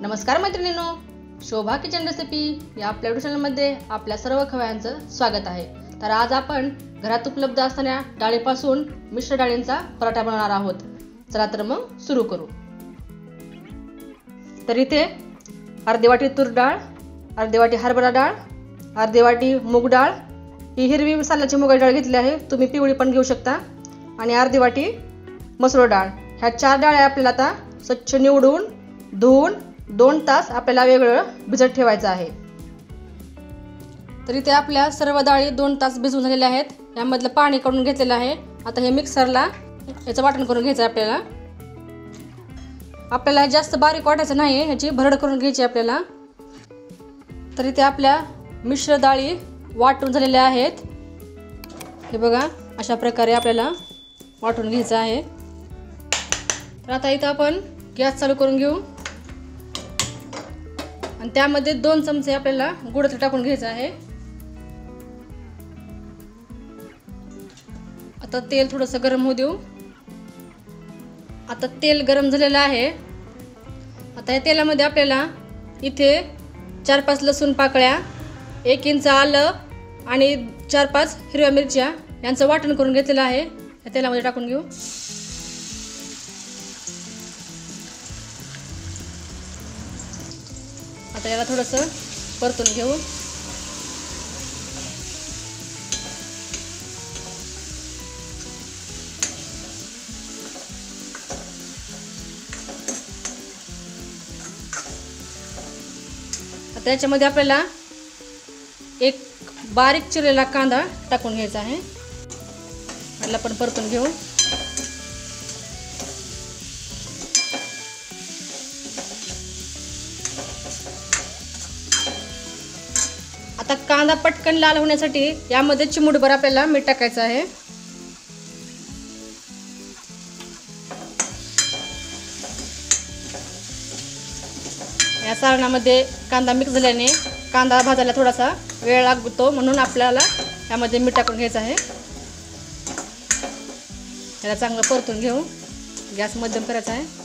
नमस्कार मैत्रिणींनो, शोभा kitchen recipe या आपल्या युट्यूब चॅनलमध्ये आपल्या सर्व खवयांचं स्वागत आहे। तर आज आपण घरात उपलब्ध असणाऱ्या डाळीपासून मिश्र डाळींचा पराठा बनवणार आहोत। चला तर मग सुरू करू। तर इथे अर्धी वाटी तूर डाळ, अर्धी वाटी हरभरा डाळ, अर्धी वाटी मूग डाळ, ही हिरवी मसाल्याची मूग डाळ घेतली आहे, तुम्ही पिवळी पण घेऊ शकता, आणि अर्धी वाटी मसूर डाळ। ह्या चार डाळ्या आपल्याला आता स्वच्छ निवडून धुवून 2 तास आपल्याला वेगळं भिजत ठेवायचं आहे। तर इथे आपल्या सर्व डाळी 2 तास भिजवून झालेल्या आहेत। यामधलं पाणी काढून घेतलेलं आहे। आता हे मिक्सरला याचं वाटण करून घ्यायचं आहे आपल्याला जास्त बारीक वाटायचं नाही, ह्याची भरड करून घ्यायची आपल्याला। तर इथे आपल्या मिश्र डाळी वाटून झालेल्या आहेत। हे बघा, अशा प्रकारे आपल्याला वाटून घ्यायचं आहे। तर आता इथं आपण गॅस चालू करून घेऊ आणि त्यामध्ये 2 चमचे आपल्याला गुळ टाकून घ्यायचं आहे। आता तेल थोडंसं गरम होऊ देऊ। आता तेल गरम झालेलं आहे। आता या तेलामध्ये आपल्याला इथे 4-5 लसूण पाकळ्या, 1 इंच आलं आणि 4-5 हिरव्या मिरच्या यांचं वाटण करून घेतलेलं आहे, या तेलामध्ये टाकून घेऊ। आता याला थोडंसं परतून घेऊ। आता याच्यामध्ये आपल्याला एक बारीक चिरलेला कांदा टाकून घ्यायचा आहे, याला पण परतून घेऊ। आता कांदा पटकन लाल होण्यासाठी यामध्ये चिमूटभर आपल्याला मीठ टाकायचं आहे। या सारणामध्ये कांदा मिक्स झाल्याने कांदा भाजायला थोडासा वेळ लागतो, म्हणून आपल्याला यामध्ये मीठ टाकून घ्यायचं आहे। याला चांगलं परतून घेऊ। गॅस मध्यम करायचा आहे।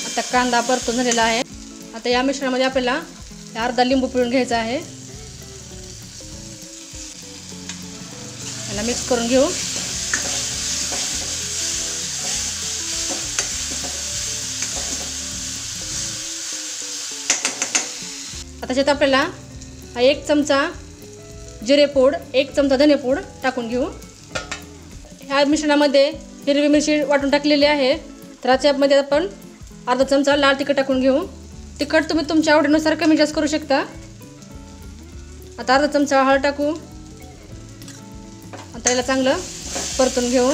आता कांदा परतून झालेला आहे। आता या मिश्रणामध्ये आपल्याला अर्धा लिंबू पिळून घ्यायचा आहे, याला मिक्स करून घेऊ। आता त्याच्यात आपल्याला 1 चमचा जिरेपूड, 1 चमचा धनेपूड टाकून घेऊ। ह्या मिश्रणामध्ये हिरवी मिरची वाटून टाकलेली आहे, तर याच्यामध्ये आपण अर्धा चमचा लाल तिखट टाकून घेऊ। तिखट तुम्ही तुमच्या आवडीनुसार कमी जास्त करू शकता। आता अर्धा चमचा हळद टाकू। आता याला चांगलं परतून घेऊ।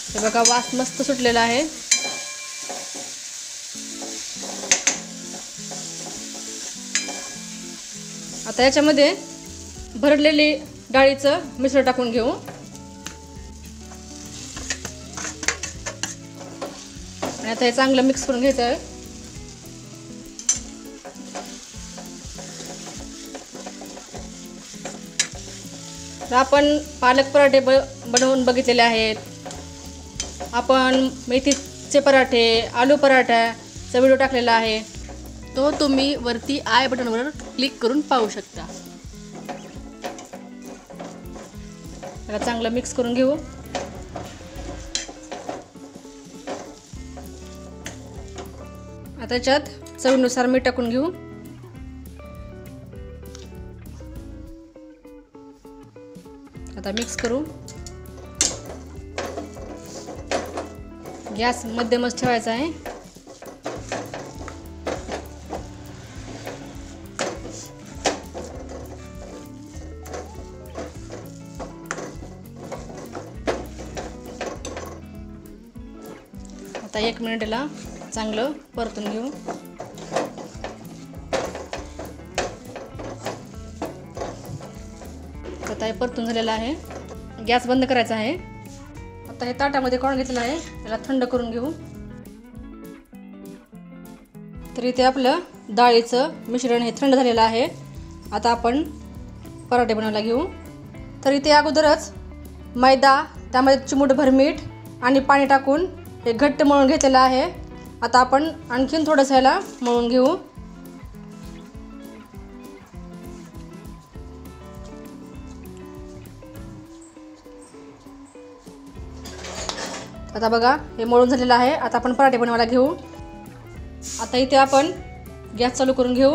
हे बघा, वास मस्त सुटलेला आहे। आता याच्यामध्ये भरडलेली डाळीचं मिश्रण टाकून घेऊ। आणि आता हे चांगलं मिक्स करून घ्यायचं आहे। तर आपण पालक पराठे बनवून बघितलेले आहेत, आपण मेथीचे पराठे, आलू पराठ्याचा व्हिडिओ टाकलेला आहे, तो तुम्ही वरती आय बटनवर क्लिक करून पाहू शकता। त्याला चांगलं मिक्स करून घेऊ। आता याच्यात चवीनुसार मीठ टाकून घेऊ। आता मिक्स करू। गॅस मध्यमच ठेवायचा आहे। आता 1 मिनिटला चांगलं परतून घेऊ। आता हे परतून झालेलं आहे। गॅस बंद करायचा आहे. आता हे ताटामध्ये काढून घेतलेलं आहे, त्याला थंड करून घेऊ. तर इथे आपलं डाळीचं मिश्रण हे थंड झालेलं आहे. आता आपण पराठे बनवायला घेऊ. तर इथे अगोदरच मैदा, त्यामध्ये चिमूटभर मीठ आणि पाणी टाकून हे घट्ट मळून घेतलेलं आहे. आता आपण आणखीन थोडंसं ह्याला मळून घेऊ. आता बघा हे मळून झालेलं आहे. आता आपण पराठे बनवायला घेऊ. आता इथे आपण गॅस चालू करून घेऊ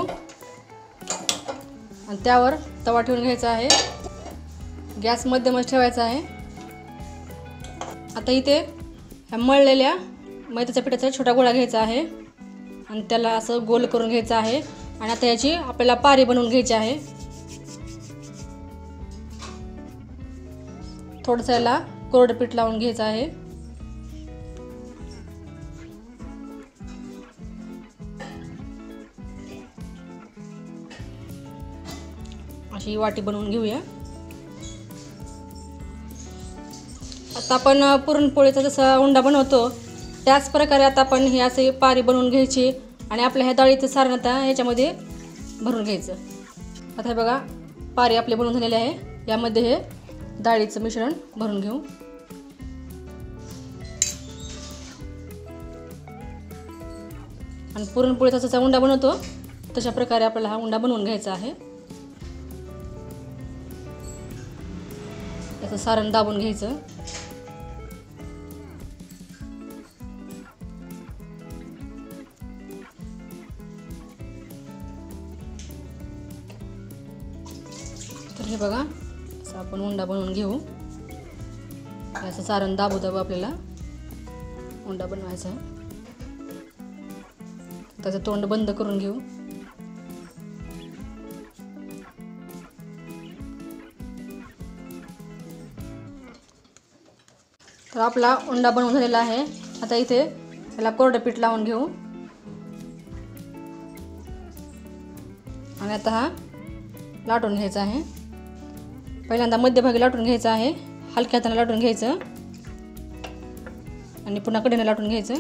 आणि त्यावर तवा ठेवून घ्यायचा आहे. गॅस मध्यमच ठेवायचा आहे. आता इथे ह्या मळलेल्या मैद्याच्या पिठाचा छोटा गोळा घ्यायचा आहे आणि त्याला असं गोल करून घ्यायचं आहे. आणि आता याची आपल्याला पारी बनवून घ्यायची आहे. थोडंसं याला कोरडं पीठ लावून घ्यायचं आहे. अशी वाटी बनवून घेऊया. आता आपण पुरणपोळीचा जसा उंडा बनवतो त्याच प्रकारे आता आपण ही असे पारी बनवून घ्यायची आणि आपल्या ह्या डाळीचं सारण आता ह्याच्यामध्ये भरून घ्यायचं. आता हे बघा पारी आपली बनवून झालेली आहे. यामध्ये हे डाळीचं मिश्रण भरून घेऊ. आणि पुरणपोळीचा जसा उंडा बनवतो तशा प्रकारे आपल्याला हा उंडा बनवून घ्यायचा आहे. याचं सारण दाबून घ्यायचं. तर हे बघा असं आपण उंडा बनवून घेऊ. असं सारण दाबू दाबू आपल्याला उंडा बनवायचा आहे. त्याचं तोंड बंद करून घेऊ. तर आपला उंडा बनवून झालेला आहे. आता इथे त्याला कोरडं पीठ लावून घेऊ. आणि आता हा लाटून घ्यायचा आहे. पहिल्यांदा मध्यभागी लाटून घ्यायचं आहे. हलक्या हाताने लाटून घ्यायचं आणि पुन्हा कडेने लाटून घ्यायचं.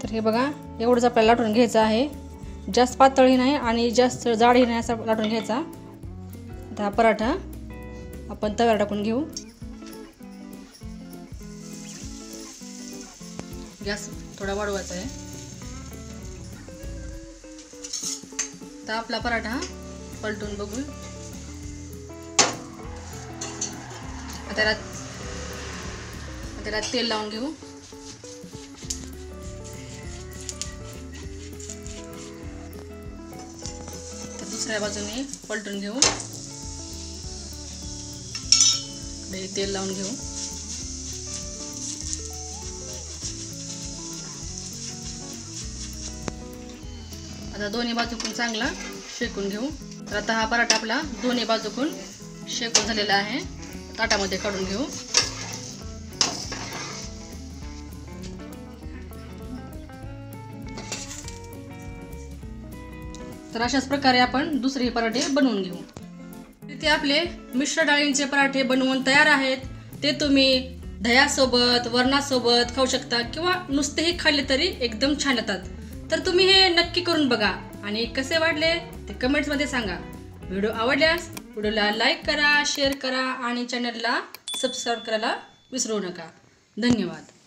तर हे बघा एवढंच आपल्याला लाटून घ्यायचं आहे. जास्त पातळही नाही आणि जास्त जाडही नाही असं लाटून घ्यायचा. आता हा पराठा आपण तव्यावर टाकून घेऊ. गॅस थोडा वाढवायचा आहे. आता आपला पराठा पलटून बघू. त्याला तेल लावून घेऊ. दुसऱ्या बाजूने पलटून घेऊ. तेल लावून घेऊ. आता दोन्ही बाजूकडून चांगला शेकून घेऊ. तर आता हा पराठा आपला दोन्ही बाजूकडून शेकून झालेला आहे. ताटामध्ये काढून घेऊ. तर अशाच प्रकारे आपण दुसरे पराठे बनवून घेऊ. इथे आपले मिश्र डाळींचे पराठे बनवून तयार आहेत. ते तुम्ही दह्यासोबत, वरणासोबत खाऊ शकता किंवा नुसतेही खाल्ले तरी एकदम छान येतात. तर तुम्ही हे नक्की करून बघा आणि कसे वाटले ते कमेंट्समध्ये सांगा. व्हिडिओ आवडल्यास व्हिडिओला लाईक करा, शेअर करा आणि चॅनलला सबस्क्राईब करायला विसरू नका. धन्यवाद.